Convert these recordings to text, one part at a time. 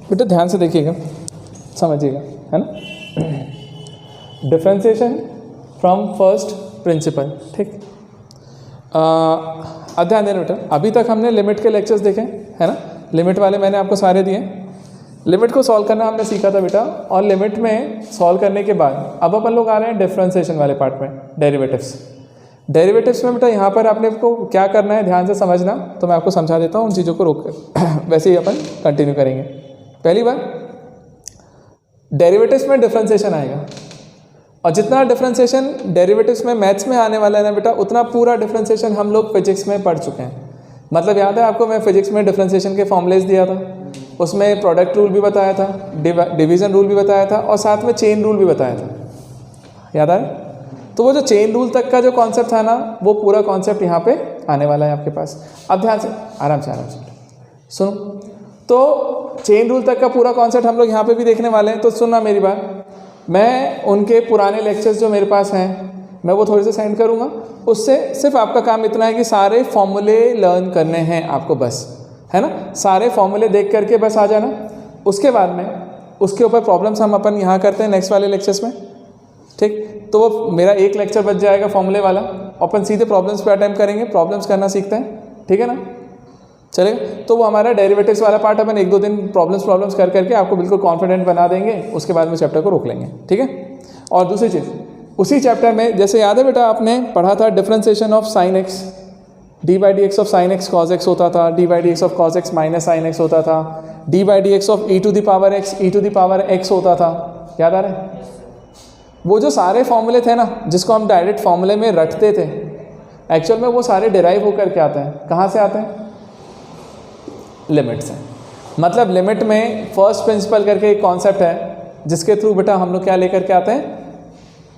बेटा ध्यान से देखिएगा, समझिएगा, है ना। डिफरेंशिएशन फ्रॉम फर्स्ट प्रिंसिपल, ठीक। अब ध्यान देना बेटा, अभी तक हमने लिमिट के लेक्चर्स देखे, है ना। लिमिट वाले मैंने आपको सारे दिए। लिमिट को सॉल्व करना हमने सीखा था बेटा, और लिमिट में सॉल्व करने के बाद अब अपन लोग आ रहे हैं डिफरेंशिएशन वाले पार्ट में, डेरिवेटिव्स। डेरिवेटिव्स में बेटा यहाँ पर आपने को क्या करना है, ध्यान से समझना, तो मैं आपको समझा देता हूँ उन चीज़ों को रोक कर वैसे ही अपन कंटिन्यू करेंगे। पहली बार डेरिवेटिव्स में डिफरेंशिएशन आएगा, और जितना डिफरेंशिएशन डेरिवेटिव्स में मैथ्स में आने वाला है ना बेटा, उतना पूरा डिफरेंशिएशन हम लोग फिजिक्स में पढ़ चुके हैं। मतलब याद है आपको, मैं फिजिक्स में डिफरेंशिएशन के फॉर्मुलेस दिया था, उसमें प्रोडक्ट रूल भी बताया था, डिवीज़न रूल भी बताया था, और साथ में चेन रूल भी बताया था, याद आए। तो वो जो चेन रूल तक का जो कॉन्सेप्ट था ना, वो पूरा कॉन्सेप्ट यहाँ पे आने वाला है आपके पास। अब ध्यान से आराम से सुनो, तो चेन रूल तक का पूरा कॉन्सेप्ट हम लोग यहाँ पे भी देखने वाले हैं। तो सुनना मेरी बात, मैं उनके पुराने लेक्चर्स जो मेरे पास हैं मैं वो थोड़े से सेंड करूँगा। उससे सिर्फ आपका काम इतना है कि सारे फॉर्मूले लर्न करने हैं आपको, बस, है ना। सारे फॉर्मूले देख करके बस आ जाना। उसके बाद में उसके ऊपर प्रॉब्लम्स हम अपन यहाँ करते हैं नेक्स्ट वाले लेक्चर्स में, ठीक। तो वो मेरा एक लेक्चर बच जाएगा फॉर्मूले वाला, अपन सीधे प्रॉब्लम्स पे अटेम्प्ट करेंगे, प्रॉब्लम्स करना सीखते हैं, ठीक है ना, चलेगा। तो वो हमारा डेरिवेटिव्स वाला पार्ट अपन 1-2 दिन प्रॉब्लम्स कर करके आपको बिल्कुल कॉन्फिडेंट बना देंगे। उसके बाद में चैप्टर को रोक लेंगे, ठीक है। और दूसरी चीज़, उसी चैप्टर में जैसे याद है बेटा आपने पढ़ा था differentiation of sine x, d by d x of sine x cos x होता था, d by d x of cos x minus sine x होता था, d by d x of e to the power x होता था, याद आ रहा है। वो जो सारे फॉर्मूले थे ना, जिसको हम डायरेक्ट फॉर्मूले में रटते थे, एक्चुअल में वो सारे डिराइव होकर के आते हैं। कहाँ से आते हैं? लिमिट से। मतलब लिमिट में फर्स्ट प्रिंसिपल करके एक कॉन्सेप्ट है, जिसके थ्रू बेटा हम लोग क्या लेकर के आते हैं,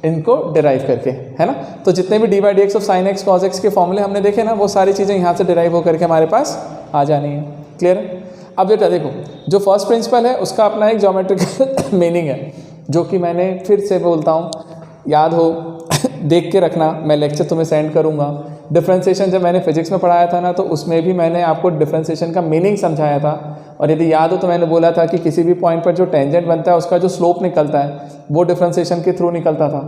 इनको डिराइव करके, है ना। तो जितने भी D by d x of sine x cos x के फॉर्मूले हमने देखे ना, वो सारी चीज़ें यहाँ से डिराइव होकर के हमारे पास आ जानी है। क्लियर है। अब बेटा देखो, जो फर्स्ट प्रिंसिपल है उसका अपना एक ज्योमेट्रिकल मीनिंग है, जो कि मैंने फिर से बोलता हूँ, याद हो देख के रखना, मैं लेक्चर तुम्हें सेंड करूँगा। डिफरेंशिएशन जब मैंने फिजिक्स में पढ़ाया था ना, तो उसमें भी मैंने आपको डिफरेंशिएशन का मीनिंग समझाया था। और यदि याद हो तो मैंने बोला था कि किसी भी पॉइंट पर जो टेंजेंट बनता है उसका जो स्लोप निकलता है वो डिफरेंशिएशन के थ्रू निकलता था।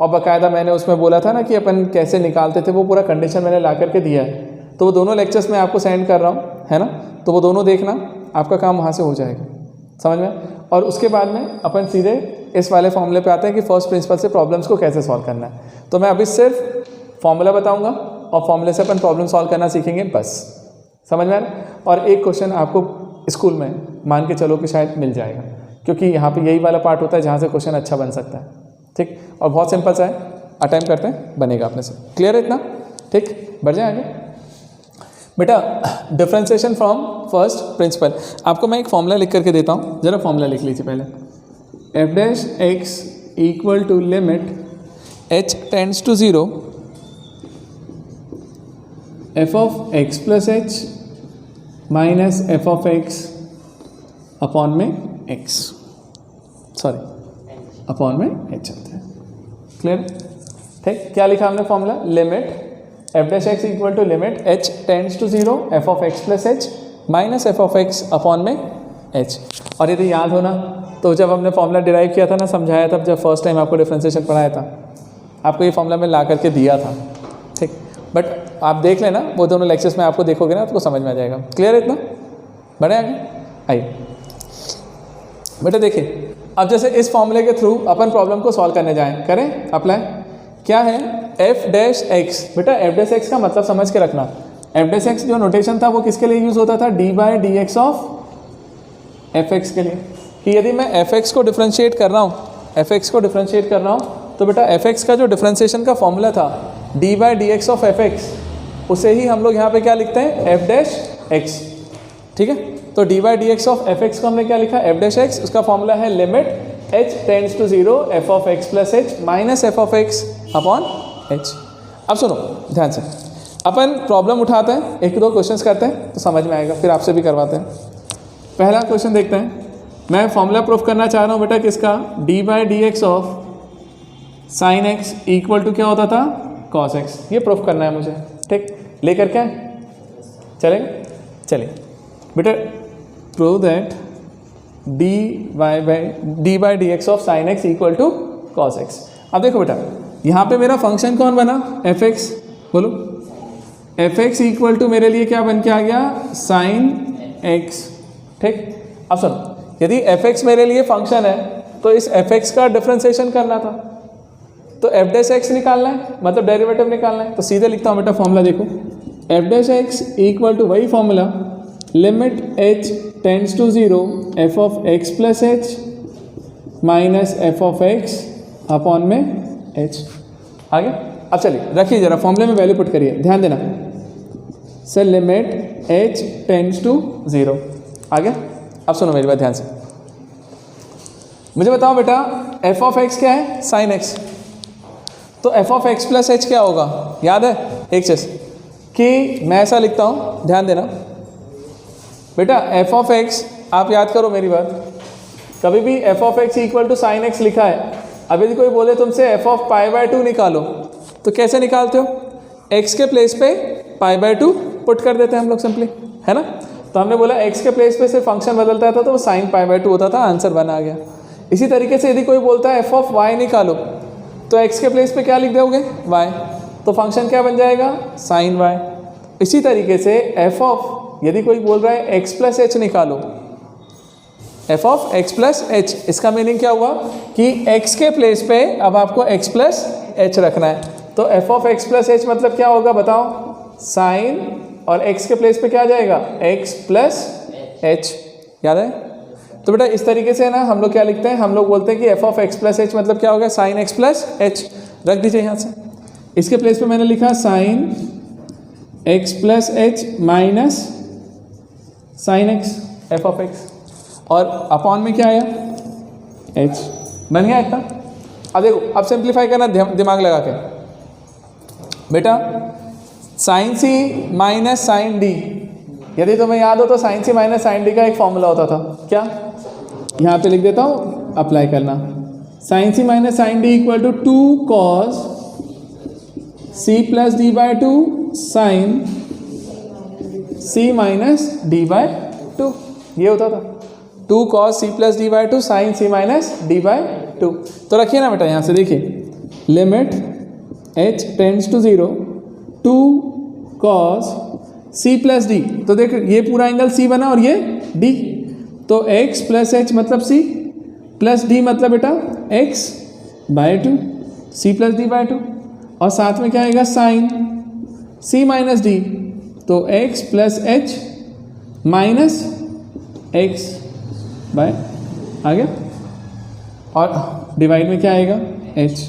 और बाकायदा मैंने उसमें बोला था ना कि अपन कैसे निकालते थे, वो पूरा कंडीशन मैंने ला करके दिया है। तो वो दोनों लेक्चर्स मैं आपको सेंड कर रहा हूँ, है ना। तो वो दोनों देखना, आपका काम वहाँ से हो जाएगा, समझ में। और उसके बाद में अपन सीधे इस वाले फॉर्मूले पे आते हैं कि फर्स्ट प्रिंसिपल से प्रॉब्लम्स को कैसे सॉल्व करना है। तो मैं अभी सिर्फ फॉर्मूला बताऊंगा और फॉर्मूले से अपन प्रॉब्लम सॉल्व करना सीखेंगे, बस, समझ में आ रहा है। और एक क्वेश्चन आपको स्कूल में मान के चलो कि शायद मिल जाएगा, क्योंकि यहाँ पे यही वाला पार्ट होता है जहाँ से क्वेश्चन अच्छा बन सकता है, ठीक। और बहुत सिंपल सा है, अटेम्प्ट करते हैं, बनेगा अपने से। क्लियर है इतना, ठीक। बढ़ जाए आगे बेटा। डिफरेंशिएशन फ्रॉम फर्स्ट प्रिंसिपल, आपको मैं एक फॉर्मूला लिख करके देता हूँ, जरा फॉर्मूला लिख लीजिए पहले। F dash x equal to limit h tends to 0 f of x plus H minus f of x upon में एक्स, सॉरी अपॉन में एच आता है। क्लियर, ठीक। क्या लिखा हमने formula? Limit f dash x equal to limit h tends to 0 f of x plus H minus f of x upon में h. और यदि याद हो ना, तो जब हमने फॉर्मूला डिराइव किया था ना, समझाया था, जब फर्स्ट टाइम आपको डिफरेंशिएशन पढ़ाया था, आपको ये फॉर्मूला मैं ला करके दिया था, ठीक। बट आप देख लेना, वो दोनों लेक्चर्स में आपको देखोगे ना, आपको समझ में आ जाएगा। क्लियर है इतना, बढ़े आगे आइए बेटा। देखिए, अब जैसे इस फॉर्मूले के थ्रू अपन प्रॉब्लम को सॉल्व करने जाएं, करें अप्लाई। क्या है? F dash x. बेटा एफ डैश एक्स का मतलब समझ के रखना। एफ डैश एक्स जो नोटेशन था वो किसके लिए यूज़ होता था? D by d x of f x के लिए। कि यदि मैं एफ एक्स को डिफ्रेंशिएट कर रहा हूँ, एफ एक्स को डिफ्रेंशिएट कर रहा हूँ, तो बेटा एफ एक्स का जो डिफ्रेंशिएशन का फॉर्मूला था d by d x of f x, उसे ही हम लोग यहाँ पे क्या लिखते हैं? एफ डैश एक्स, ठीक है। तो d by d x of f x को हमने क्या लिखा? F dash x. उसका फॉर्मूला है limit h tends to 0 f of x plus H minus f of x upon h. अब सुनो ध्यान से, अपन प्रॉब्लम उठाते हैं, 1-2 क्वेश्चंस करते हैं तो समझ में आएगा, फिर आपसे भी करवाते हैं। पहला क्वेश्चन देखते हैं। मैं फॉर्मूला प्रूफ करना चाह रहा हूँ बेटा किसका? D by d x of sine x equal to क्या होता था? Cos x. ये प्रूफ करना है मुझे, ठीक। लेकर क्या चलेगा? चलिए बेटा, prove that d by d x of sine x equal to cos x. अब देखो बेटा यहाँ पे मेरा फंक्शन कौन बना, एफ एक्स, बोलो एफ एक्स इक्वल टू मेरे लिए क्या बन के आ गया, साइन एक्स। ठीक, अब सुनो, यदि एफ एक्स मेरे लिए फंक्शन है तो इस एफ एक्स का डिफ्रेंसिएशन करना था, तो एफ डैश एक्स निकालना है, मतलब डेरिवेटिव निकालना है। तो सीधे लिखता हूँ बेटा फॉर्मूला, देखो f dash x equal to वही formula, limit h tends to 0 f of x plus H minus f of x upon में एच। आगे अब चलिए रखिए जरा फॉर्मूले में वैल्यू पुट करिए, ध्यान देना sir, limit h tends to 0। आगे अब सुनो मेरी बात ध्यान से, मुझे बताओ बेटा एफ ऑफ एक्स क्या है, साइन एक्स, तो f of x plus h क्या होगा, याद है एक चीज़ कि मैं ऐसा लिखता हूँ, ध्यान देना बेटा, एफ ऑफ एक्स, आप याद करो मेरी बात, कभी भी f of x equal to sine x लिखा है, अब यदि कोई बोले तुमसे एफ ऑफ पाई बाय 2 निकालो, तो कैसे निकालते हो, एक्स के प्लेस पे पाई बाय 2 पुट कर देते हैं हम लोग सिंपली, है ना। तो हमने बोला एक्स के प्लेस पे से फंक्शन बदलता था तो वो साइन पाई बाय 2 होता था, आंसर 1 आ गया। इसी तरीके से यदि कोई बोलता है एफ ऑफ वाई निकालो, तो एक्स के प्लेस पे क्या लिख दोगे, वाई, तो फंक्शन क्या बन जाएगा, साइन वाई। इसी तरीके से एफ ऑफ, यदि कोई बोल रहा है एक्स प्लस एच निकालो, F of x plus H, इसका मीनिंग क्या हुआ कि एक्स के प्लेस पे अब आपको एक्स प्लस एच रखना है, तो f of x plus h मतलब क्या होगा बताओ, साइन, और एक्स के प्लेस पे क्या आ जाएगा, एक्स प्लस एच, याद है। तो बेटा इस तरीके से ना हम लोग क्या लिखते हैं, हम लोग बोलते हैं कि F of x plus h मतलब क्या होगा, साइन एक्स प्लस एच, रख दीजिए यहाँ से। इसके प्लेस पे मैंने लिखा sine x plus H minus sine x F of x, और अपॉन में क्या आया, एच, बन गया इतना। अब देखो, अब सिंप्लीफाई करना दिमाग लगा के बेटा, sign c minus sine D, यदि तुम्हें याद हो तो sign c minus sine D का एक फॉर्मूला होता था, क्या, यहाँ पे लिख देता हूँ, अप्लाई करना, sine c minus sine d equal to 2 cos c plus d by 2 sine c minus d by 2, ये होता था 2 cos c plus D by 2 sine c minus D by 2। तो रखिए ना बेटा यहाँ से, देखिए limit h tends to 0 2 cos c plus d, तो देख ये पूरा एंगल c बना और ये d, तो x प्लस एच मतलब c प्लस d मतलब बेटा x by 2 c plus d by 2, और साथ में क्या आएगा साइन c माइनस डी, तो x plus H minus x by, आ गया, और डिवाइड में क्या आएगा, h।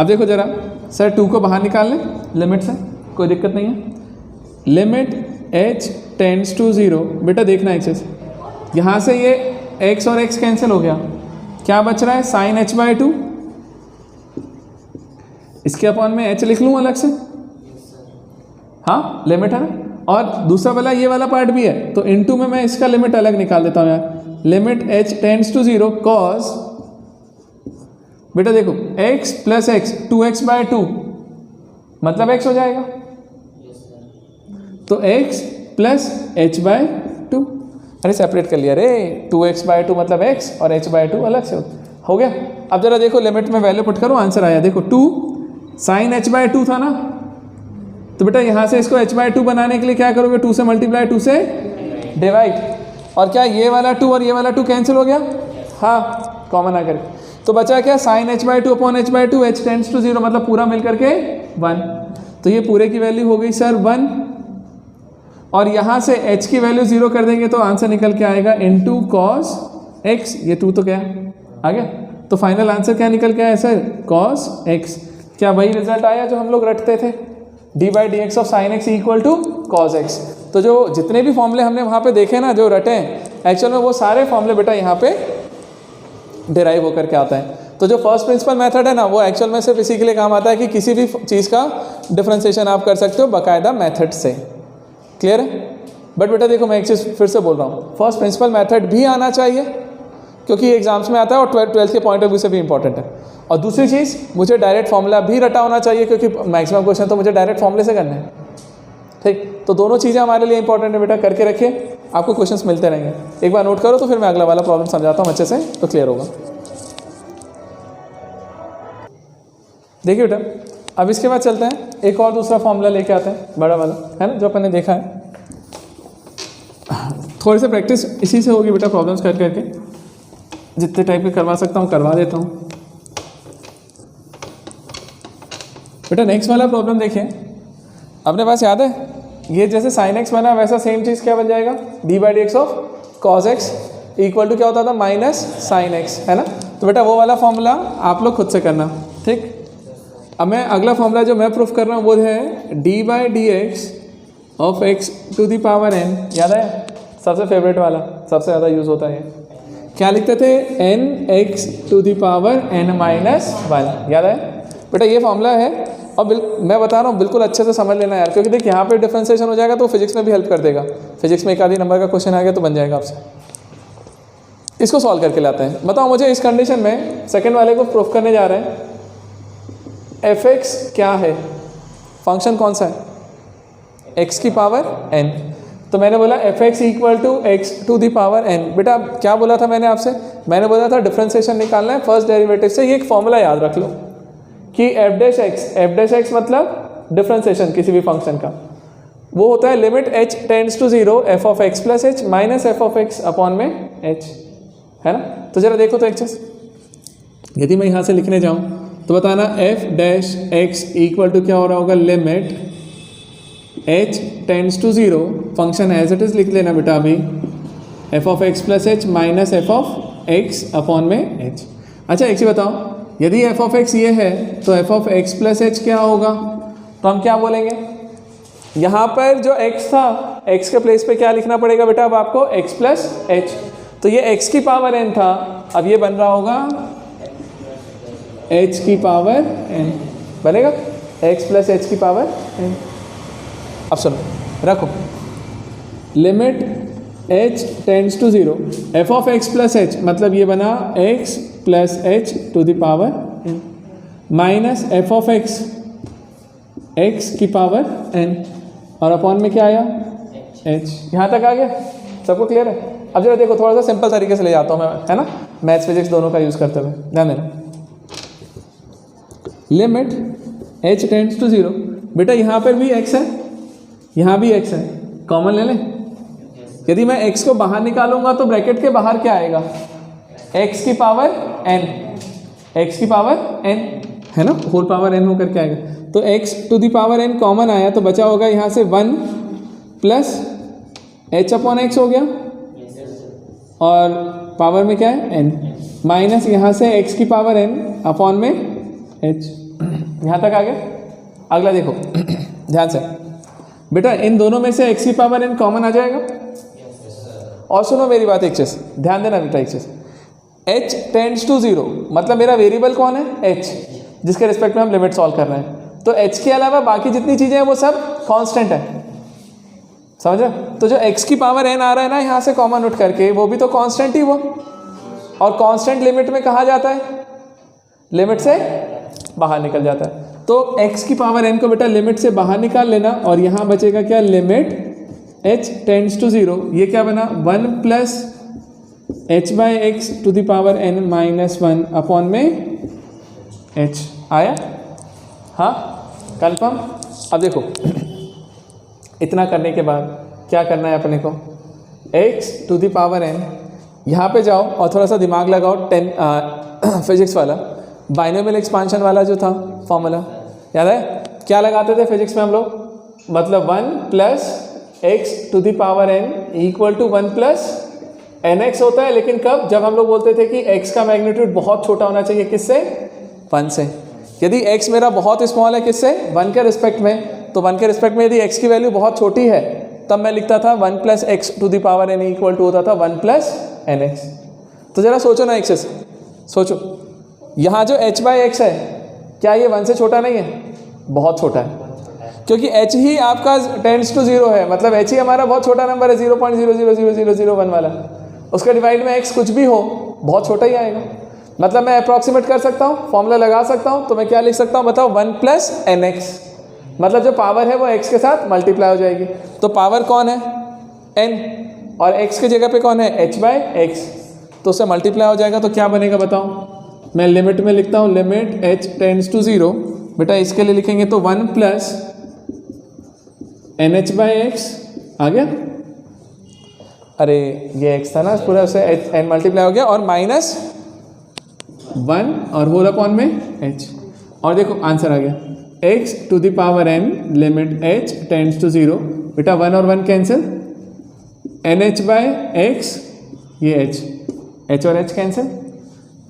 अब देखो जरा सर 2 को बाहर निकाल लें लिमिट से, कोई दिक्कत नहीं है, लिमिट h टेंड्स टू 0, बेटा देखना एक चीज़, यहाँ से ये x और x कैंसिल हो गया, क्या बच रहा है, साइन h बाय 2, इसके अपॉन में h लिख लूँ अलग से, हाँ लिमिट है ना, और दूसरा वाला ये वाला पार्ट भी है, तो इनटू में मैं इसका लिमिट अलग निकाल देता हूँ यार, limit h tends to 0 cos, बेटा देखो x plus x 2x bye 2 मतलब x हो जाएगा, तो x प्लस h बाय 2, अरे सेपरेट कर लिया रे, 2x बाय 2 मतलब x और h बाय 2 अलग से हो गया। अब जरा देखो लिमिट में वैल्यू पुट करो, आंसर आया, देखो 2 साइन h बाय 2 था ना, तो बेटा यहाँ से इसको h बाय 2 बनाने के लिए क्या करोगे, 2 से मल्टीप्लाई 2 से डिवाइड, और क्या ये वाला 2 और ये वाला 2 कैंसिल हो गया, हाँ कॉमन आकर, तो बचा क्या, sine h by 2 upon h by 2, h tends to 0 मतलब पूरा मिल करके 1, तो ये पूरे की वैल्यू हो गई सर 1, और यहाँ से h की वैल्यू 0 कर देंगे तो आंसर निकल के आएगा इनटू कॉस x, ये 2 तो क्या आ गया, तो फाइनल आंसर क्या निकल के आया सर, कॉस x। क्या वही रिजल्ट आया जो हम लोग रटते थे, d by d x of sine x equal to cos x. तो जो जितने भी फॉर्मूले हमने वहाँ पे देखे ना, जो रटे हैं, एक्चुअल में वो सारे फॉर्मूले बेटा यहाँ पे डिराइव होकर के आता है। तो जो फर्स्ट प्रिंसिपल मेथड है ना, वो एक्चुअल में सिर्फ इसी के लिए काम आता है कि किसी भी चीज़ का डिफ्रेंसिएशन आप कर सकते हो बाकायदा मेथड से। क्लियर है? बट बेटा देखो, मैं एक चीज़ फिर से बोल रहा हूँ, फर्स्ट प्रिंसिपल मेथड भी आना चाहिए क्योंकि एग्जाम्स में आता है और ट्वेल्थ के पॉइंट ऑफ व्यू से भी इंपॉर्टेंट है। और दूसरी चीज़, मुझे डायरेक्ट फॉर्मूला भी रटा होना चाहिए क्योंकि मैक्सिमम क्वेश्चन तो मुझे डायरेक्ट फॉर्मूले से करना है। ठीक, तो दोनों चीज़ें हमारे लिए इंपॉर्टेंट है बेटा, करके रखिए। आपको क्वेश्चंस मिलते रहेंगे। एक बार नोट करो तो फिर मैं अगला वाला प्रॉब्लम समझाता हूँ अच्छे से, तो क्लियर होगा। देखिए बेटा, अब इसके बाद चलते हैं एक और दूसरा फॉर्मूला लेके आते हैं, बड़ा वाला है ना, जो अपन ने देखा है। थोड़ी सी प्रैक्टिस इसी से होगी बेटा, प्रॉब्लम्स कर करके जितने टाइप के करवा सकता हूँ करवा देता हूँ। बेटा नेक्स्ट वाला प्रॉब्लम देखिए, अपने पास याद है ये जैसे साइन एक्स बना वैसा सेम चीज़ क्या बन जाएगा, d/dx of cos x equal to क्या होता था माइनस साइन एक्स, है ना। तो बेटा वो वाला फॉर्मूला आप लोग खुद से करना, ठीक। अब मैं अगला फॉर्मूला जो मैं प्रूफ कर रहा हूँ वो है d/dx of x to the power n, याद है, सबसे फेवरेट वाला, सबसे ज़्यादा यूज़ होता है। क्या लिखते थे, nx to the power n minus 1, याद है बेटा, ये फॉर्मूला है। और मैं बता रहा हूँ बिल्कुल अच्छे से समझ लेना यार, क्योंकि देख यहाँ पे डिफरेंशिएशन हो जाएगा तो फिजिक्स में भी हेल्प कर देगा। फिजिक्स में एक आधी नंबर का क्वेश्चन आ गया तो बन जाएगा आपसे। इसको सॉल्व करके लाते हैं। बताओ मुझे इस कंडीशन में सेकंड वाले को प्रूफ करने जा रहे हैं, fx क्या है, फंक्शन कौन सा है, x की पावर n। तो मैंने बोला fx equal to x to the power n। बेटा क्या बोला था मैंने आपसे, मैंने बोला था डिफरेंशिएशन निकालना है फर्स्ट डेरिवेटिव से। ये एक फॉर्मूला याद रख लो कि f डैश एक्स डिफरेंशिएशन किसी भी फंक्शन का वो होता है limit h tends to 0 f of x plus h minus f of x upon में h, है ना। तो जरा देखो तो एक चीज, यदि मैं यहाँ से लिखने जाऊँ तो बताना f dash x equal to क्या हो रहा होगा, limit h tends to 0, function as it is लिख लेना बेटा अभी, f of x plus h minus f of x upon में h। अच्छा एक चीज बताओ, यदि f ऑफ x ये है तो f of x plus h क्या होगा, तो हम क्या बोलेंगे, यहाँ पर जो x था x के प्लेस पे क्या लिखना पड़ेगा बेटा अब आपको, x प्लस h। तो ये x की पावर n था, अब ये बन रहा होगा h की पावर n, बनेगा x प्लस h की पावर n। अब सुनो रखो, limit h tends to 0 f of x plus h, मतलब ये बना x plus h to the power n minus f of x x की पावर n, और अपॉन में क्या आया h। यहाँ तक आ गया, सबको क्लियर है। अब जरा देखो थोड़ा सा सिंपल तरीके से ले जाता हूँ मैं, है ना, मैथ्स फिजिक्स दोनों का यूज़ करते हुए, ध्यान देना। लिमिट h टेंड्स टू 0, बेटा यहाँ पर भी x है यहाँ भी x है, कॉमन ले लें। यदि मैं x को बाहर निकालूंगा तो ब्रैकेट के बाहर क्या आएगा, x की पावर n, x की पावर n, है ना, होल पावर n होकर के आएगा। तो x to the power n common आया तो बचा होगा यहाँ से 1 प्लस h अपॉन x हो गया, और पावर में क्या है n, माइनस यहाँ से x की पावर n अपॉन में h। यहाँ तक आ गया। अगला देखो ध्यान से बेटा, इन दोनों में से x की पावर n कॉमन आ जाएगा। और सुनो मेरी बात, एक चीज़ ध्यान देना बेटा, एक चीज़, h टेंड्स टू 0 मतलब मेरा वेरिएबल कौन है, h, जिसके रिस्पेक्ट में हम लिमिट सॉल्व कर रहे हैं। तो h के अलावा बाकी जितनी चीज़ें हैं वो सब कांस्टेंट है, समझ रहे। तो जो x की पावर n आ रहा है ना यहाँ से कॉमन उठ करके, वो भी तो कांस्टेंट ही वो, और कांस्टेंट लिमिट में कहाँ जाता है, लिमिट से बाहर निकल जाता है। तो x की पावर n को बेटा लिमिट से बाहर निकाल लेना, और यहाँ बचेगा क्या, लिमिट h टेंड्स टू 0, ये क्या बना 1 plus h by x to the power n minus 1 upon में h आया। हाँ कन्फर्म। अब देखो इतना करने के बाद क्या करना है अपने को, x to the power n, यहाँ पे जाओ और थोड़ा सा दिमाग लगाओ, 10 फिजिक्स वाला बाइनोमियल एक्सपांशन वाला जो था फॉर्मूला, याद है क्या लगाते थे फिजिक्स में हम लोग, मतलब 1 plus x to the power n equal to 1 plus nx होता है। लेकिन कब, जब हम लोग बोलते थे कि x का मैग्नीट्यूड बहुत छोटा होना चाहिए, किससे, 1 से। यदि x मेरा बहुत स्मॉल है, किससे, 1 के रिस्पेक्ट में, तो 1 के रिस्पेक्ट में यदि x की वैल्यू बहुत छोटी है तब मैं लिखता था 1 plus x to the power n equal to होता था 1 प्लस nx। तो जरा सोचो ना, एक से सोचो, यहाँ जो h बाई एक्स है क्या ये 1 से छोटा नहीं है, बहुत छोटा है, क्योंकि h ही आपका टेंड्स टू 0 है, मतलब h ही हमारा बहुत छोटा नंबर है, 0.0000001 वाला, उसका डिवाइड में x कुछ भी हो बहुत छोटा ही आएगा। मतलब मैं अप्रॉक्सीमेट कर सकता हूँ, फॉर्मूला लगा सकता हूँ, तो मैं क्या लिख सकता हूँ बताओ, 1 प्लस nx, मतलब जो पावर है वो x के साथ मल्टीप्लाई हो जाएगी। तो पावर कौन है, n, और x की जगह पे कौन है, h बाय एक्स, तो उससे मल्टीप्लाई हो जाएगा। तो क्या बनेगा बताओ, मैं लिमिट में लिखता हूँ, लिमिट h टेंड्स टू 0, बेटा इसके लिए लिखेंगे तो 1 plus n h by x आ गया, अरे ये x था ना पूरा, उससे n मल्टीप्लाई हो गया, और माइनस 1 और होल अपॉन में h, और देखो आंसर आ गया, x to the power n limit h tends to 0, बेटा 1 और 1 cancel, n h by x, ये h और h कैंसिल,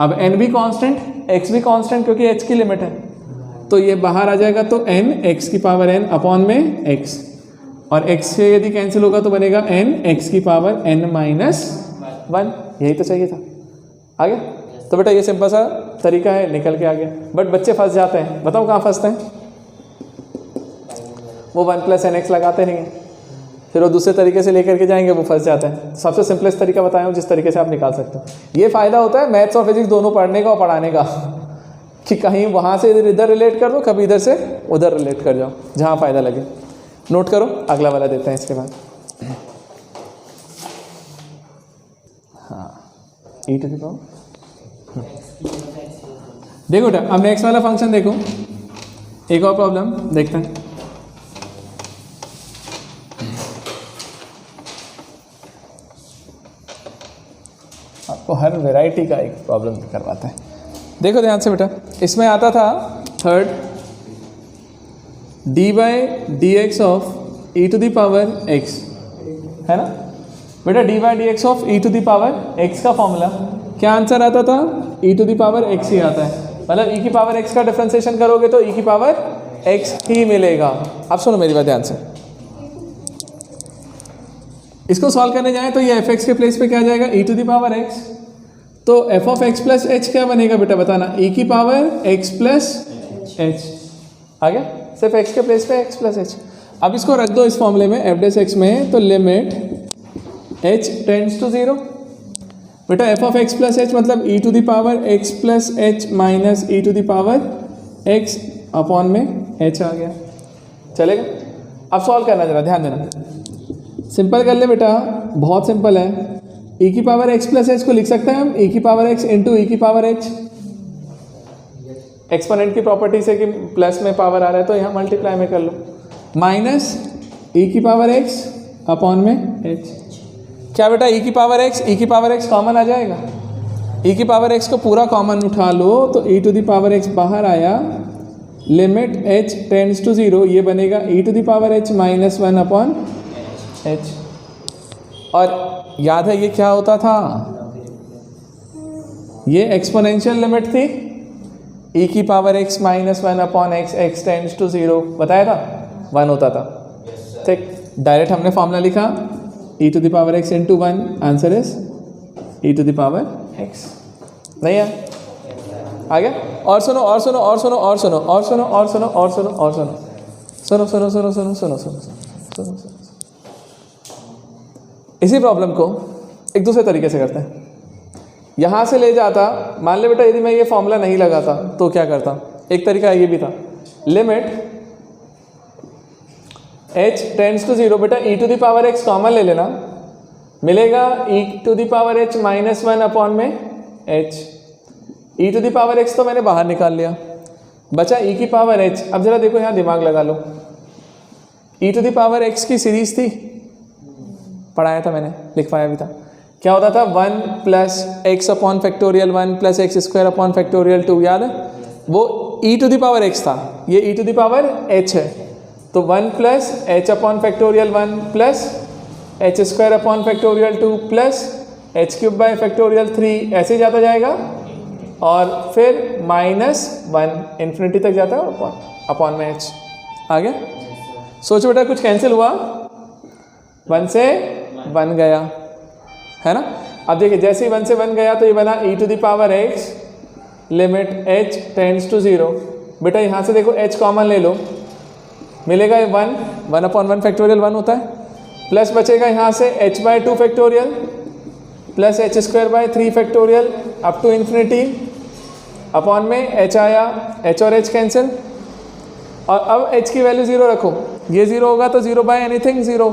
अब n भी कांस्टेंट, x भी कांस्टेंट क्योंकि h की लिमिट है, तो ये बाहर आ जाएगा, तो n x की पावर n अपॉन में x, और x से यदि कैंसिल होगा तो बनेगा n x की पावर n माइनस 1, यही तो चाहिए था। आ गया? तो बेटा ये सिंपल सा तरीका है, निकल के आ गया। बट बच्चे फंस जाते हैं, बताओ कहाँ फंसते हैं, वो 1 प्लस एन एक्स लगाते नहीं हैं, फिर वो दूसरे तरीके से लेकर के जाएंगे, वो फंस जाते हैं। सबसे सिंपलेस्ट तरीका बताया हूँ जिस तरीके से आप निकाल सकते हो। ये फ़ायदा होता है मैथ्स और फिजिक्स दोनों पढ़ने का और पढ़ाने का, कि कहीं वहाँ से इधर रिलेट कर दो, कभी इधर से उधर रिलेट कर जाओ, जहाँ फ़ायदा लगे। नोट करो, अगला वाला देते हैं इसके बाद। हाँ, ई टू द पावर, देखो बेटा अब नेक्स्ट वाला फंक्शन देखो, एक और प्रॉब्लम देखते हैं। आपको हर वैरायटी का एक प्रॉब्लम करवाता है। देखो ध्यान से बेटा, इसमें आता था third d by d x of e to the power x, है ना बेटा, d by d x of e to the power x का फॉर्मूला क्या आंसर आता था, e to the power x ही आता है। मतलब ई की पावर एक्स का डिफरेंशिएशन करोगे तो ई की पावर एक्स ही मिलेगा। अब सुनो मेरी बात ध्यान से, इसको सॉल्व करने जाए तो ये एफ एक्स के प्लेस पे क्या आ जाएगा, ई टू दी पावर एक्स, तो f of x plus h क्या बनेगा बेटा बताना, ई की पावर एक्स प्लस एच, आ गया, सिर्फ एक्स के प्लेस पे एक्स प्लस एच। अब इसको रख दो इस फॉर्मूले में एफ डेस एक्स में, तो लिमिट एच टेंड्स टू 0, बेटा f of x plus h मतलब e to the power x plus H minus e to the power x upon में एच आ गया, चलेगा। अब सॉल्व करना जरा ध्यान देना, सिंपल कर ले बेटा, बहुत सिंपल है। ई की पावर एक्स प्लस एच को लिख सकते हैं हम ई की पावर एक्स इंटू ई की पावर एच, एक्सपोनेंट की प्रॉपर्टी से कि प्लस में पावर आ रहा है तो यहाँ मल्टीप्लाई में कर लो, माइनस ई की पावर एक्स अपॉन में एच, क्या बेटा ई की पावर एक्स कॉमन आ जाएगा, ई की पावर एक्स को पूरा कॉमन उठा लो तो e to the power x बाहर आया, लिमिट एच टेंड्स टू 0, ये बनेगा e to the power h minus 1 upon h. और याद है ये क्या होता था, ये एक्सपोनेंशियल लिमिट थी, ई की power x minus 1 upon x, x tends to 0 बताया था 1 होता था, ठीक। डायरेक्ट हमने फॉर्मूला लिखा e to the power x into 1, answer is e to the power x, नहीं है, आ गया। और सुनो और सुनो और सुनो और सुनो और सुनो और सुनो और सुनो और सुनो सुनो सुनो सुनो सुनो सुनो सुनो सुनो सुनो, इसी प्रॉब्लम को एक दूसरे तरीके से करते हैं। यहाँ से ले जाता, मान ले बेटा यदि मैं ये फॉर्मूला नहीं लगाता तो क्या करता, एक तरीका ये भी था, लिमिट h टेंड्स टू 0, बेटा e to the power x common ले लेना, मिलेगा e to the power h minus 1 upon में h, e to the power x तो मैंने बाहर निकाल लिया, बचा e की पावर h। अब जरा देखो यहाँ दिमाग लगा लो, e to the power x की सीरीज थी, पढ़ाया था मैंने, लिखवाया भी था, क्या होता था 1 plus x upon factorial 1 plus x square upon factorial 2, याद है, वो e to the power x था, ये e to the power h है, तो 1 plus h upon factorial 1 plus h square upon factorial 2 plus h cube by factorial 3, ऐसे जाता जाएगा, और फिर माइनस 1 इन्फिनिटी तक जाता है अपॉन में h, आ गया। सोचो बेटा कुछ कैंसिल हुआ, 1 से 1 गया, है ना। अब देखिए जैसे ही 1 से 1 गया तो ये बना e to the power x limit h tends to 0, बेटा यहाँ से देखो h कॉमन ले लो, मिलेगा ये 1 अपॉन 1 फैक्टोरियल 1 होता है, प्लस बचेगा यहाँ से h by 2 factorial plus h square by 3 factorial up to infinity, upon में h आया, h और h कैंसिल, और अब h की वैल्यू 0 रखो, ये 0 होगा तो 0 बाई एनीथिंग 0,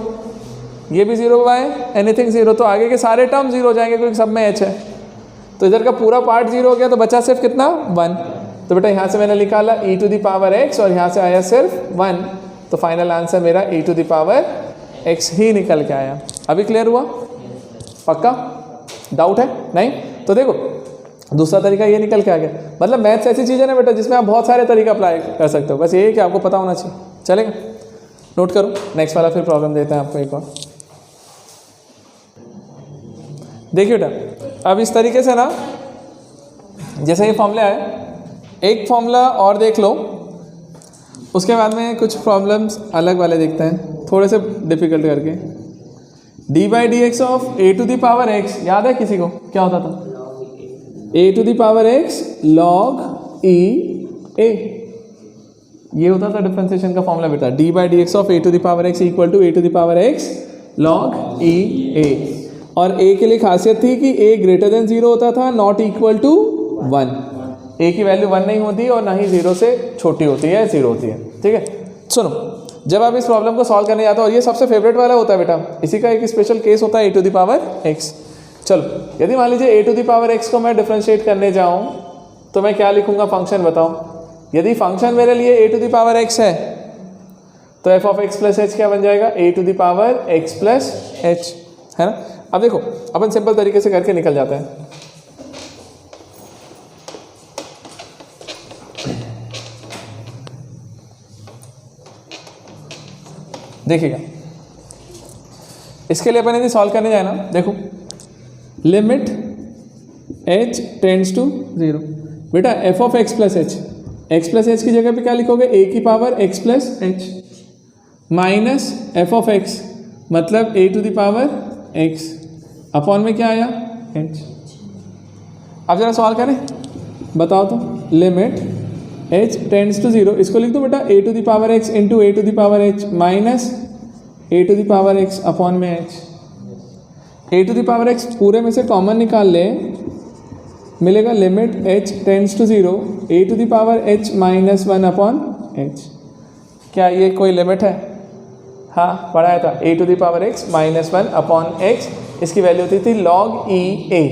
ये भी 0 बाय एनीथिंग 0, तो आगे के सारे टर्म 0 हो जाएंगे क्योंकि सब में h है। तो इधर का पूरा पार्ट 0 हो गया, तो बचा सिर्फ कितना 1। तो बेटा यहाँ से मैंने निकाला e to the power x और यहाँ से आया सिर्फ 1, तो फाइनल आंसर मेरा e to the power x ही निकल के आया। अभी क्लियर हुआ? पक्का? डाउट है? नहीं? तो देखो दूसरा तरीका ये निकल के आ गया। मतलब मैथ्स ऐसी चीज़ है ना बेटा जिसमें आप बहुत सारे तरीका अप्लाई कर सकते हो, बस ये है कि आपको पता होना चाहिए। चलेगा? नोट करो, नेक्स्ट वाला फिर प्रॉब्लम देते हैं आपको एक और। देखिए बेटा अब इस तरीके से ना, जैसे ये फॉर्मूला है, एक फॉर्मूला और देख लो, उसके बाद में कुछ प्रॉब्लम्स अलग वाले देखते हैं थोड़े से डिफिकल्ट करके। D by d x of a to the power x, याद है किसी को क्या होता था? A to the power x log e a, ये होता था डिफरेंशिएशन का फॉर्मूला बेटा। D by d x of a to the power x equal to a to the power x log e a. और ए के लिए खासियत थी कि ए ग्रेटर देन 0 होता था, नॉट इक्वल टू 1। ए की वैल्यू 1 नहीं होती और ना ही 0 से छोटी होती है, 0 होती है। ठीक है, सुनो, जब आप इस प्रॉब्लम को सॉल्व करने जाते हो, और ये सबसे फेवरेट वाला होता है बेटा, इसी का एक स्पेशल केस होता है ए टू द पावर एक्स। चलो, यदि मान लीजिए ए टू द पावर एक्स को मैं डिफरेंशिएट करने जाऊँ तो मैं क्या लिखूंगा? फंक्शन बताओ। यदि फंक्शन मेरे लिए a to the power x है तो f of x plus h क्या बन जाएगा? A to the power x plus h, है ना। अब देखो अपन सिंपल तरीके से करके निकल जाते हैं। देखिएगा, इसके लिए अपन यदि सॉल्व करने जाए ना, देखो लिमिट h टेंड्स टू 0, बेटा f of x plus h की जगह पे क्या लिखोगे? ए की power x plus H minus f of x मतलब a to the power x upon में क्या आया? एच। अब जरा सॉल्व करें, बताओ तो। लिमिट h टेंड्स टू 0, इसको लिख दो बेटा a to the power x into a to the power h minus a to the power x upon में h. A to the power x पूरे में से कॉमन निकाल ले, मिलेगा limit h tends to 0 a to the power h minus 1 upon h. क्या ये कोई लिमिट है? हाँ, पढ़ाया था, a to the power x minus 1 upon x, इसकी वैल्यू होती थी लॉग ई ए,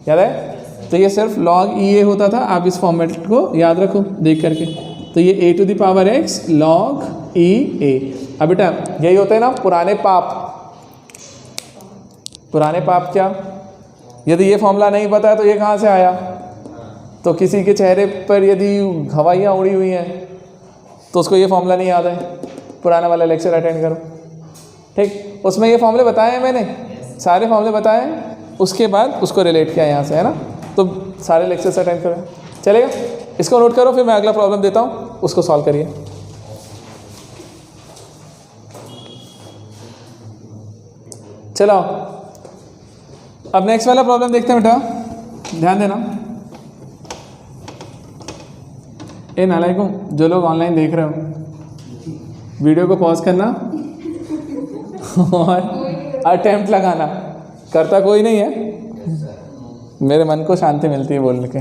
याद है? तो ये सिर्फ लॉग ई ए होता था। आप इस फॉर्मेट को याद रखो देख करके। तो ये a to the power x log e a. अब बेटा यही होते हैं ना पुराने पाप। पुराने पाप क्या? यदि ये फॉर्मूला नहीं पता है तो ये कहाँ से आया? तो किसी के चेहरे पर यदि हवाइयाँ उड़ी हुई हैं तो उसको ये फॉर्मूला नहीं याद है, पुराना वाला लेक्चर अटेंड करो। ठीक, उसमें ये फॉर्मूले बताए हैं मैंने, सारे फॉर्मूले बताए हैं, उसके बाद उसको रिलेट किया यहाँ से, है ना। तो सारे लेक्चर्स अटेंड करें, चलेगा। इसको नोट करो, फिर मैं अगला प्रॉब्लम देता हूँ, उसको सॉल्व करिए। चलो अब नेक्स्ट वाला प्रॉब्लम देखते हैं बेटा, ध्यान देना। ए नालायकों, जो लोग ऑनलाइन देख रहे हो, वीडियो को पॉज करना और अटेम्प्ट लगाना। करता कोई नहीं है, मेरे मन को शांति मिलती है बोल के।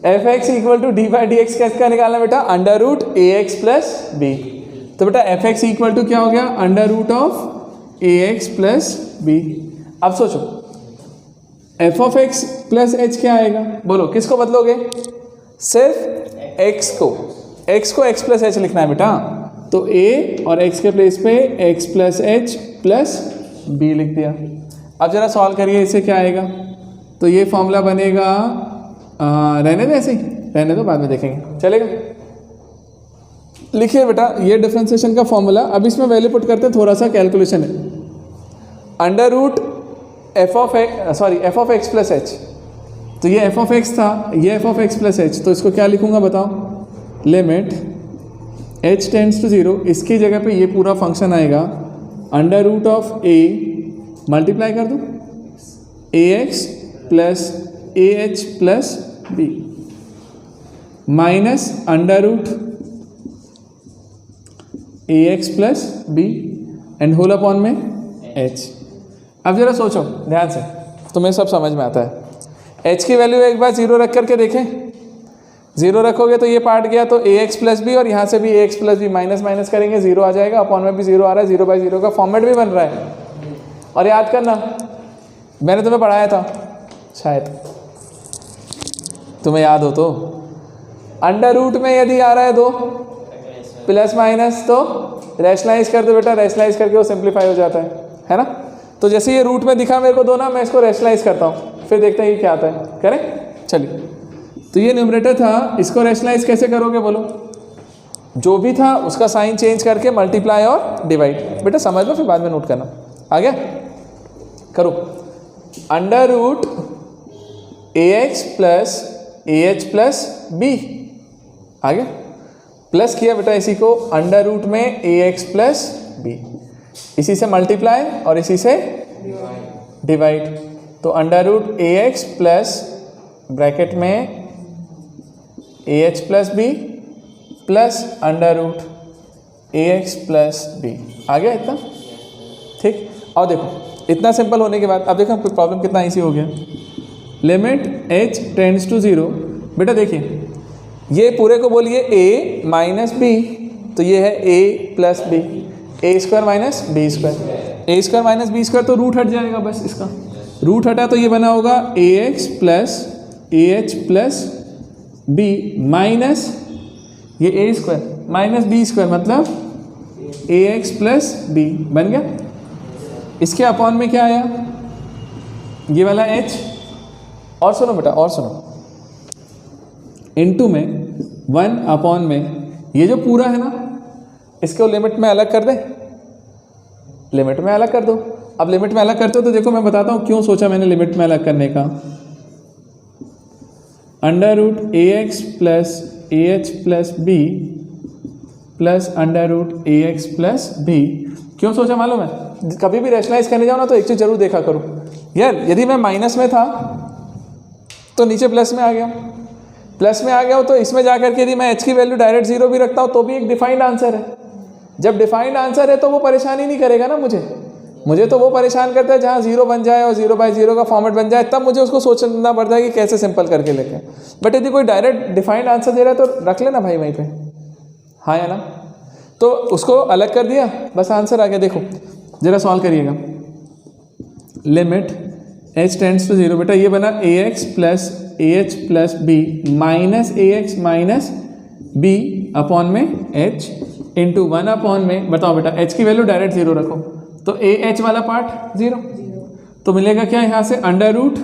F x equal to d by d x कैसे निकालना बेटा? Under root a x plus b. तो बेटा एफ एक्स इक्वल टू क्या हो गया? Under root of a x plus b. अब सोचो f of x plus h क्या आएगा? बोलो किसको बदलोगे? सिर्फ एक्स को एक्स प्लस एच लिखना है बेटा। तो ए और एक्स के प्लेस पे x plus h plus b लिख दिया। अब जरा सॉल्व करिए, इससे क्या आएगा? तो ये फॉर्मूला बनेगा, रहने दो ऐसे ही, रहने दो, बाद में देखेंगे, चलेगा। लिखिए बेटा ये डिफरेंशिएशन का फॉर्मूला। अब इसमें वैल्यू पुट करते हैं, थोड़ा सा कैलकुलेशन है। Under root f of x plus h, तो ये एफ ऑफ एक्स था, ये f of x plus h, तो इसको क्या लिखूंगा बताओ? लिमिट h टेंड्स टू 0, इसकी जगह पे ये पूरा फंक्शन आएगा under root of a multiply कर दो a x plus a h plus b minus under root a x plus b and whole upon में h। अब जरा सोचो ध्यान से, तुम्हें सब समझ में आता है। h की वैल्यू एक बार 0 रख करके देखें, 0 रखोगे तो ये पार्ट गया, तो ए एक्स प्लस बी, और यहाँ से भी a x plus b minus minus करेंगे 0 आ जाएगा, अपॉन में भी 0 आ रहा है, 0/0 का फॉर्मेट भी बन रहा है। और याद करना, मैंने तुम्हें पढ़ाया था शायद, तुम्हें याद हो तो, अंडर रूट में यदि आ रहा है 2 प्लस माइनस तो रैशनलाइज कर दो बेटा, रैशनलाइज करके वो सिंप्लीफाई हो जाता है ना। तो जैसे ये रूट में दिखा मेरे को 2 ना, मैं इसको रैशनलाइज करता हूँ, फिर देखते हैं ये क्या आता है, करें। चलिए, तो ये न्यूमरेटर था, इसको रैशनलाइज कैसे करोगे बोलो? जो भी था उसका साइन चेंज करके मल्टीप्लाई और डिवाइड। बेटा समझ लो, फिर बाद में नोट करना। आ गया? करो। Under root a x plus a h plus b, आ गया? प्लस किया बेटा इसी को, अंडर रूट में ए एक्स प्लस बी, इसी से मल्टीप्लाई और इसी से डिवाइड। तो under root a x plus bracket में a h plus b plus under root a x plus b. आ गया इतना? ठीक। और देखो, इतना सिंपल होने के बाद अब देखो प्रॉब्लम कितना ईजी हो गया। Limit h tends to 0। बेटा देखिए, ये पूरे को बोलिए a माइनस बी, तो ये है a plus b, a square minus b square, a square minus b square, तो रूट हट जाएगा बस, इसका रूट हटा तो ये बना होगा a x plus a h plus b minus ये a square minus b square, मतलब ए एक्स प्लस बी बन गया। इसके अपॉन में क्या आया? ये वाला h, और सुनो बेटा, और सुनो, इनटू में 1 अपॉन में ये जो पूरा है ना, इसको लिमिट में अलग कर दे, लिमिट में अलग कर दो। अब लिमिट में अलग करते हो तो देखो मैं बताता हूँ क्यों सोचा मैंने लिमिट में अलग करने का। Under root a x plus a h plus b plus under root a x plus b, क्यों सोचा मालूम है? कभी भी रैशनलाइज करने जाओ ना तो एक चीज़ जरूर देखा करो यार, यदि मैं माइनस में था तो नीचे प्लस में आ गया, प्लस में आ गया हो तो इसमें जाकर के यदि मैं h की वैल्यू डायरेक्ट 0 भी रखता हूँ तो भी एक डिफाइंड आंसर है। जब डिफाइंड आंसर है तो वो परेशानी नहीं करेगा ना मुझे तो वो परेशान करता है जहाँ 0 बन जाए और 0/0 का फॉर्मेट बन जाए, तब मुझे उसको सोचना पड़ता है कि कैसे सिंपल करके लेके। बट यदि कोई डायरेक्ट डिफाइंड आंसर दे रहा है तो रख लेना भाई वहीं पे, हाँ या ना। तो उसको अलग कर दिया, बस आंसर आ गया। देखो जरा सॉल्व करिएगा। लिमिट h टेंड्स टू 0, बेटा ये बना a x plus a h plus b minus a x minus b upon में h इंटू 1 अपॉन में, बताओ बेटा h की वैल्यू डायरेक्ट 0 रखो तो ए एच वाला पार्ट 0, तो मिलेगा क्या यहाँ से अंडर रूट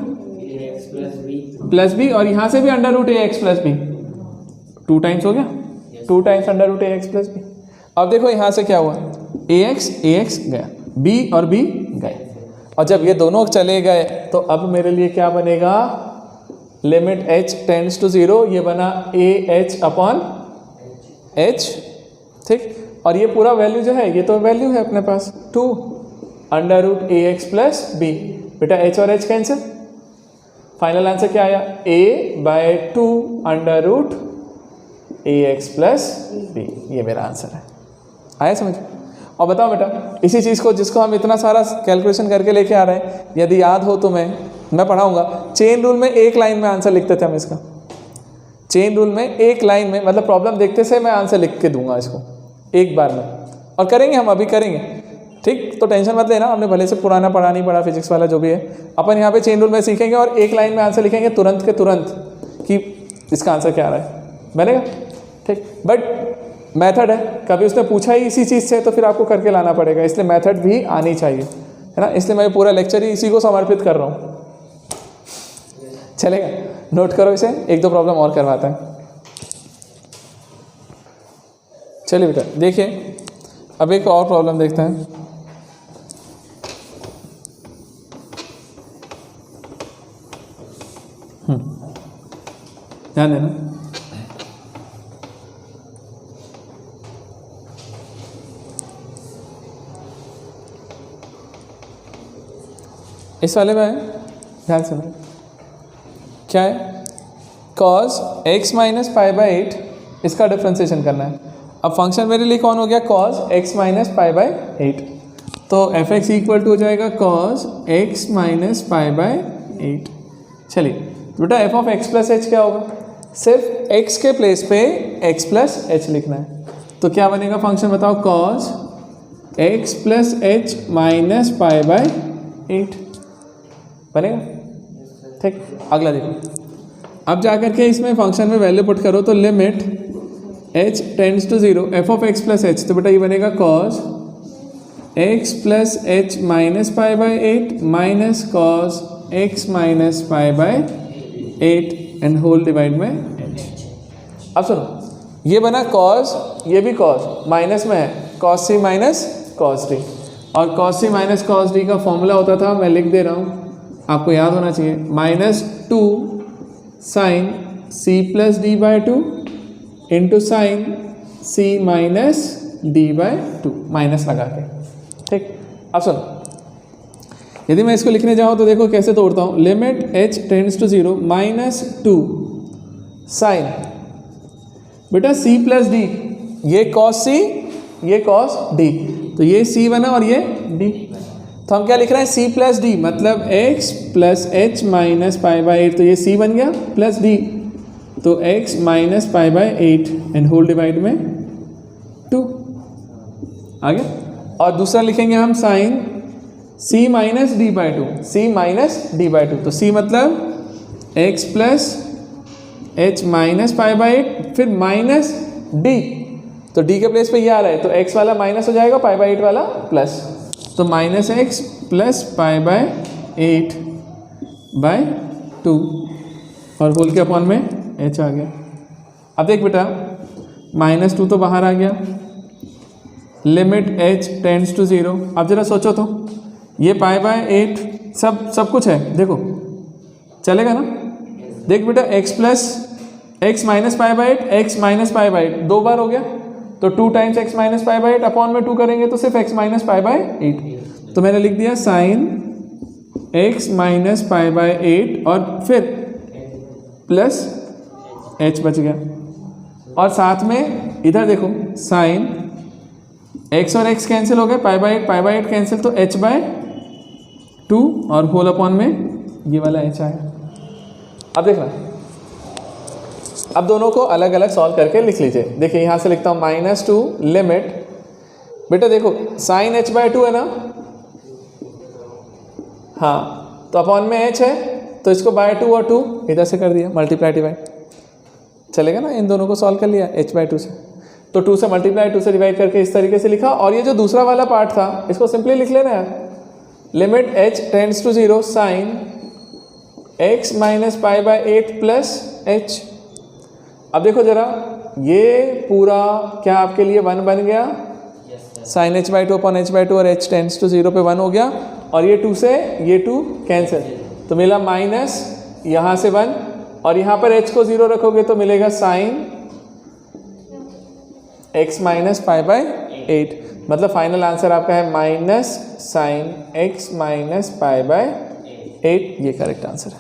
प्लस बी, और यहाँ से भी under root a x plus B, 2 times हो गया, 2 times under root a x plus b. अब देखो यहाँ से क्या हुआ, ए एक्स गया, बी और बी गए, और जब ये दोनों चले गए तो अब मेरे लिए क्या बनेगा, लिमिट h टेंड्स टू 0, ये बना ए एच अपॉन h, ठीक। और ये पूरा वैल्यू जो है ये तो वैल्यू है अपने पास 2 under root a x plus B, बेटा h और h कैंसिल, फाइनल आंसर क्या आया, a/2 under root a x plus B, ये मेरा आंसर है। आया समझ? और बताओ बेटा इसी चीज़ को जिसको हम इतना सारा कैलकुलेशन करके लेके आ रहे हैं, यदि याद हो तो मैं पढ़ाऊंगा, चेन रूल में एक लाइन में आंसर लिखते थे हम इसका, चेन रूल में एक लाइन में, मतलब प्रॉब्लम देखते से मैं आंसर लिख के दूंगा इसको एक बार में, और करेंगे हम अभी करेंगे, ठीक। तो टेंशन मत लेना, हमने भले से पुराना पढ़ा नहीं पढ़ा फिजिक्स वाला जो भी है, अपन यहाँ पे चेन रूल में सीखेंगे और एक लाइन में आंसर लिखेंगे तुरंत के तुरंत कि इसका आंसर क्या आ रहा है, बनेगा, ठीक। बट मेथड है, कभी उसने पूछा ही इसी चीज़ से तो फिर आपको करके लाना पड़ेगा, इसलिए मेथड भी आनी चाहिए, है ना। इसलिए मैं पूरा लेक्चर ही इसी को समर्पित कर रहा हूँ। चलेगा, नोट करो इसे, 1-2 प्रॉब्लम और करवाता है। चलिए बेटा देखिए, अब एक और प्रॉब्लम देखते हैं। ध्यान देना, इस वाले में ध्यान से क्या है, cos x minus pi by 8, इसका डिफ्रेंसिएशन करना है। अब फंक्शन मेरे लिए कौन हो गया, cos x minus pi by 8, तो एफ एक्स इक्वल टू हो जाएगा cos x minus pi by 8। चलिए बेटा f of x plus h क्या होगा, सिर्फ x के प्लेस पे x प्लस एच लिखना है। तो क्या बनेगा फंक्शन बताओ, cos x plus H minus pi by 8 बनेगा। ठीक, अगला देखो, अब जाकर के इसमें फंक्शन में वैल्यू पुट करो तो limit h tends to 0 f of x plus h, तो बेटा ये बनेगा cos x plus H minus pi by 8 minus cos x minus pi by 8 and whole divide में h। अब सुनो, ये बना cos, ये भी cos, माइनस में है cos c minus cos d, और cos c minus cos d का फॉर्मूला होता था, मैं लिख दे रहा हूँ, आपको याद होना चाहिए, -2 sine c plus D by 2 into sine c minus D by 2, minus लगा के। ठीक, अब सुनो, यदि मैं इसको लिखने जाऊँ तो देखो कैसे तोड़ता हूँ, limit h tends to 0 -2 sine, बेटा c प्लस डी, ये cos c, ये cos d, तो ये c बना और ये d, तो हम क्या लिख रहे हैं, c प्लस डी, मतलब x plus H minus pi by 8, तो ये c बन गया प्लस d, तो x minus pi by 8 and whole divide में 2 आगे। और दूसरा लिखेंगे हम sine c minus D by 2, c minus D by 2, तो c मतलब x plus H minus pi by 8 फिर माइनस d, तो d के प्लेस पे ये आ रहा है, तो x वाला माइनस हो जाएगा, पाई बाई 8 वाला प्लस, तो minus X plus pi by 8 by 2 और होल के अपॉन में h आ गया। अब देख बेटा, -2 तो बाहर आ गया, लिमिट h टेंड्स टू 0, अब जरा सोचो तो, ये पाई बाय 8 सब कुछ है, देखो चलेगा ना। देख बेटा, x plus x minus pi by 8, x minus pi by 8 2 बार हो गया, तो 2 times x minus pi by 8 upon में 2 करेंगे तो सिर्फ x माइनस पाई बाई 8, तो मैंने लिख दिया sine x minus pi by 8 और फिर प्लस h बच गया, और साथ में इधर देखो साइन x और x कैंसिल हो गए, पाई बाई 8 कैंसिल, तो h बाय 2 और होल अपॉन में ये वाला h आया। अब देखना, अब दोनों को अलग अलग सॉल्व करके लिख लीजिए। देखिए यहाँ से लिखता हूँ -2 लिमिट, बेटा देखो साइन h बाय 2 है ना, हाँ, तो अपॉन में h है, तो इसको बाय 2 और 2 इधर से कर दिया, मल्टीप्लाई डिवाइड, चलेगा ना। इन दोनों को सॉल्व कर लिया h बाय 2 से, तो 2 से मल्टीप्लाई 2 से डिवाइड करके इस तरीके से लिखा। और ये जो दूसरा वाला पार्ट था इसको सिंपली लिख लेना है, limit h tends to 0 sine x minus pi by 8 plus h। अब देखो जरा, ये पूरा क्या आपके लिए 1 बन गया, sine h by 2 upon h by 2 और h टेंड्स टू 0 पे 1 हो गया, और ये 2 से ये 2 कैंसिल, तो मिला माइनस यहाँ से 1, और यहाँ पर h को 0 रखोगे तो मिलेगा sine x minus pi by 8, मतलब फाइनल आंसर आपका है minus sine x minus pi by 8, ये करेक्ट आंसर है,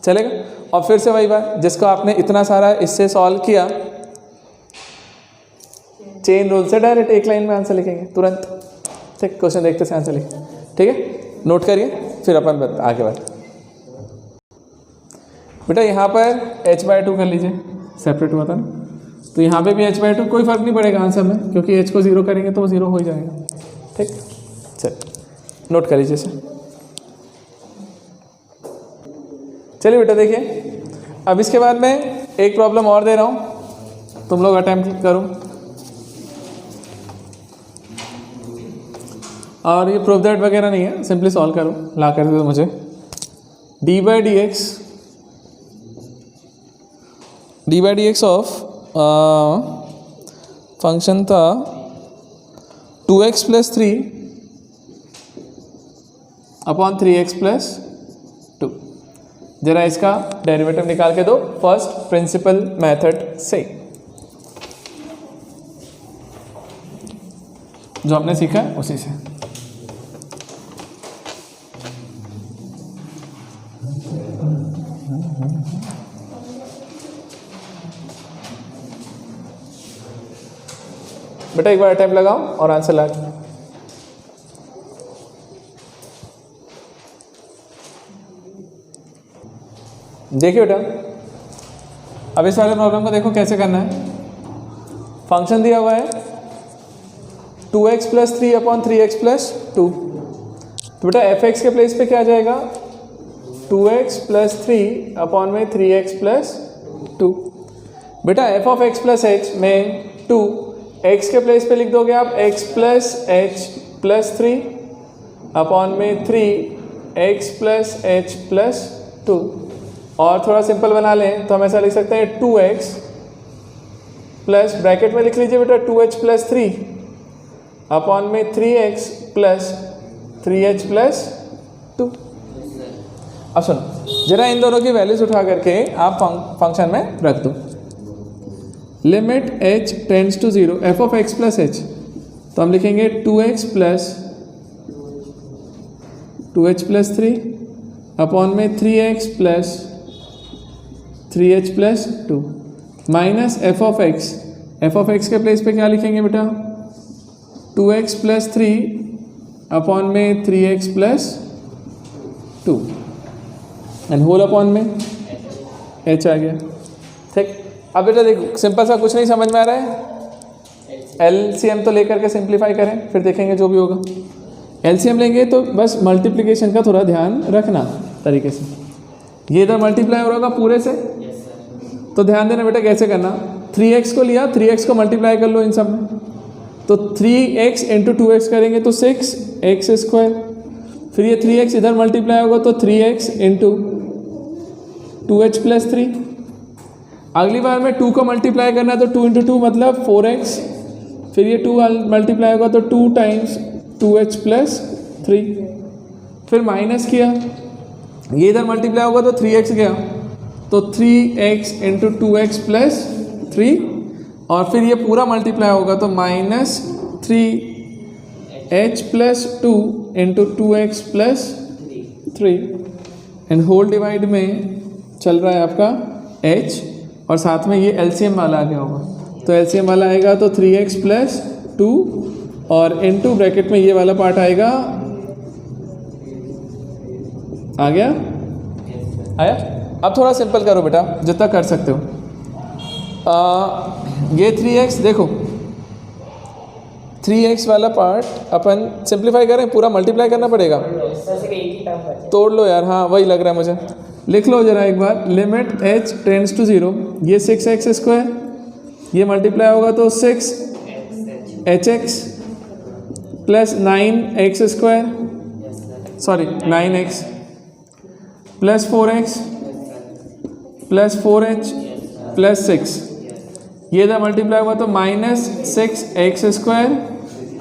चलेगा। और फिर से वही बात, जिसको आपने इतना सारा इससे सॉल्व किया, चेन रूल से डायरेक्ट एक लाइन में आंसर लिखेंगे तुरंत। ठीक, क्वेश्चन देखते से आंसर लिखें, ठीक है, नोट करिए, फिर अपन आगे बढ़ते। बेटा यहाँ पर h बाई 2 कर लीजिए, सेपरेट हुआ था ना, तो यहाँ पे भी h बाई 2, कोई फर्क नहीं पड़ेगा आंसर में, क्योंकि h को 0 करेंगे तो वो 0 हो ही जाएगा। ठीक, चल नोट कर लीजिए सर। चलिए बेटा देखिए, अब इसके बाद में एक प्रॉब्लम और दे रहा हूँ, तुम लोग अटेम्प्ट करो, और ये प्रूफ दैट वगैरह नहीं है, सिंपली सॉल्व करो, ला कर दो मुझे। D by d x of function था 2x plus 3 upon 3x plus 2, जरा इसका डेरिवेटिव निकाल के दो फर्स्ट प्रिंसिपल मेथड से, जो हमने सीखा है उसी से। बेटा एक बार अटेम्प्ट लगाओ और आंसर ला। देखिए बेटा, अब इस वाले प्रॉब्लम को देखो कैसे करना है। फंक्शन दिया हुआ है 2x + 3/3x + 2। तो बेटा fx के प्लेस पे क्या आ जाएगा 2x + 3/3x + 2। बेटा f(x + h) में 2 x के प्लेस पे लिख दोगे आप x + h + 3/3x + h + 2। और थोड़ा सिंपल बना लें तो हम ऐसा लिख सकते हैं 2x प्लस ब्रैकेट में लिख लीजिए बेटा 2h + 3/3x + 3h + 2। अब सुनो जरा इन दोनों की वैल्यूज उठा करके आप फंक्शन में रख दो। Limit h tends to 0 f(x + h), तो हम लिखेंगे 2x + 2h + 3/3x + 3h + 2 minus f(x) के प्लेस पे क्या लिखेंगे बेटा 2x + 3/3x + 2 and whole upon में h आ गया। ठीक, अब बेटा देखो सिंपल सा कुछ नहीं समझ में आ रहा है, LCM तो लेकर के सिंप्लीफाई करें फिर देखेंगे जो भी होगा। LCM लेंगे तो बस मल्टीप्लिकेशन का थोड़ा ध्यान रखना तरीके से। ये इधर मल्टीप्लाई हो रहा होगा पूरे से, तो ध्यान देना बेटा कैसे करना। 3x को लिया, 3x को मल्टीप्लाई कर लो इन सब में, तो 3x × 2x करेंगे तो 6x²। फिर ये 3x इधर मल्टीप्लाई होगा तो 3x × 2h + 3। अगली बार में 2 को मल्टीप्लाई करना है तो 2 × 2 मतलब 4x। फिर ये 2 मल्टीप्लाई होगा तो 2 × 2h + 3। फिर माइनस किया, ये इधर मल्टीप्लाई होगा तो 3x गया तो 3x × 2x + 3। और फिर ये पूरा मल्टीप्लाई होगा तो -3h + 2 × 2x + 3 and whole divide में चल रहा है आपका h, और साथ में ये LCM वाला आ गया होगा तो LCM वाला आएगा तो 3x + 2 और इनटू ब्रैकेट में ये वाला पार्ट आएगा। आ गया? आया? अब थोड़ा सिंपल करो बेटा जितना कर सकते हो। ये 3x देखो 3x वाला पार्ट अपन सिंप्लीफाई करें, पूरा मल्टीप्लाई करना पड़ेगा। तोड़ लो यार, हाँ वही लग रहा है मुझे। लिख लो जरा एक बार, लिमिट h टेंड्स टू 0, ये 6x², ये मल्टीप्लाई होगा तो 6hx + 9x², sorry 9x + 4x + 4h + 6। ये इधर मल्टीप्लाई होगा तो -6x²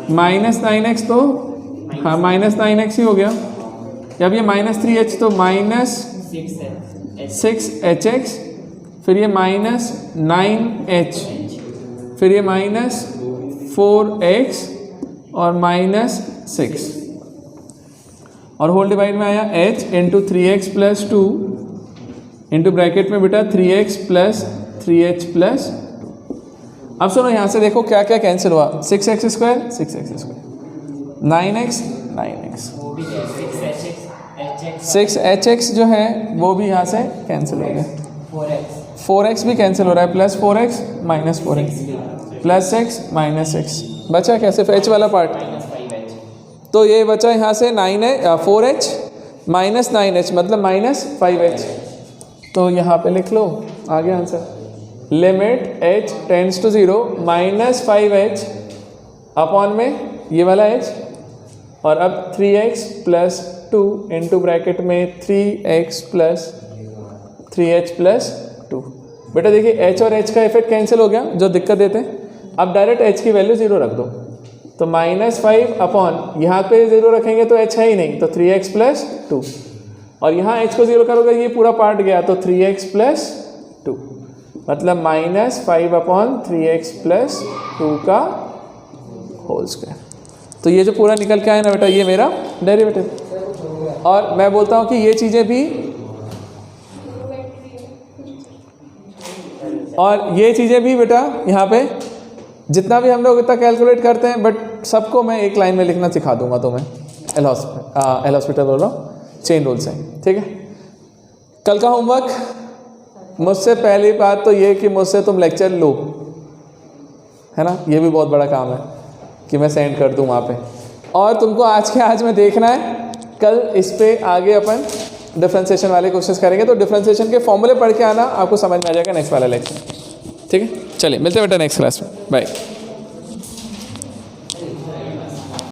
- 9x, तो हाँ -9x ही हो गया। जब ये -3h तो -6hx, फिर ये -9h, फिर ये -4x और -6 और होल डिवाइड में आया h × 3x + 2 इंटू ब्रैकेट में बेटा 3x + 3h + 2। अब सुनो यहाँ से देखो क्या क्या कैंसिल हुआ, 6x², 9x, 6hx जो है वो भी यहाँ से कैंसिल हो गया, 4x भी कैंसिल हो रहा है, +4x -4x +6 -6 बचा क्या, सिर्फ h वाला पार्ट। तो ये बचा यहाँ से 4h -9h मतलब -5h। तो यहाँ पे लिख लो, आ गया answer. Limit h tends to 0 -5h upon में ये वाला h, और अब 3x + 2 इंटू ब्रैकेट में 3x + 3h + 2। बेटा देखिए h और h का इफेक्ट कैंसिल हो गया जो दिक्कत देते हैं। अब डायरेक्ट h की वैल्यू 0 रख दो, तो -5 अपॉन यहाँ पे 0 रखेंगे तो h है ही नहीं, तो 3x + 2, और यहाँ h को 0 करोगे ये पूरा पार्ट गया तो 3x + 2 मतलब -5 अपॉन 3x + 2 का होल स्क्वायर। तो ये जो पूरा निकल के आया ना बेटा, ये मेरा डेरिवेटिव। और मैं बोलता हूँ कि ये चीज़ें भी, और ये चीज़ें भी बेटा यहाँ पे जितना भी हम लोग इतना कैलकुलेट करते हैं, बट सबको मैं एक लाइन में लिखना सिखा दूंगा तुम्हें। एल हॉस्पिटल बोल रहा हूँ, चेन रूल से, ठीक है। कल का होमवर्क मुझसे पहली बात तो ये कि मुझसे तुम लेक्चर लो, है ना, ये भी बहुत बड़ा काम है कि मैं सेंड कर दूँ वहाँ पे। और तुमको आज के आज में देखना है, कल इस पे आगे अपन डिफ्रेंशिएशन वाले क्वेश्चंस करेंगे। तो डिफ्रेंशिएशन के फॉर्मूले पढ़ के आना, आपको समझ में आ जाएगा नेक्स्ट वाला लेक्चर। ठीक है, चलिए मिलते हैं बेटा नेक्स्ट क्लास में, बाय।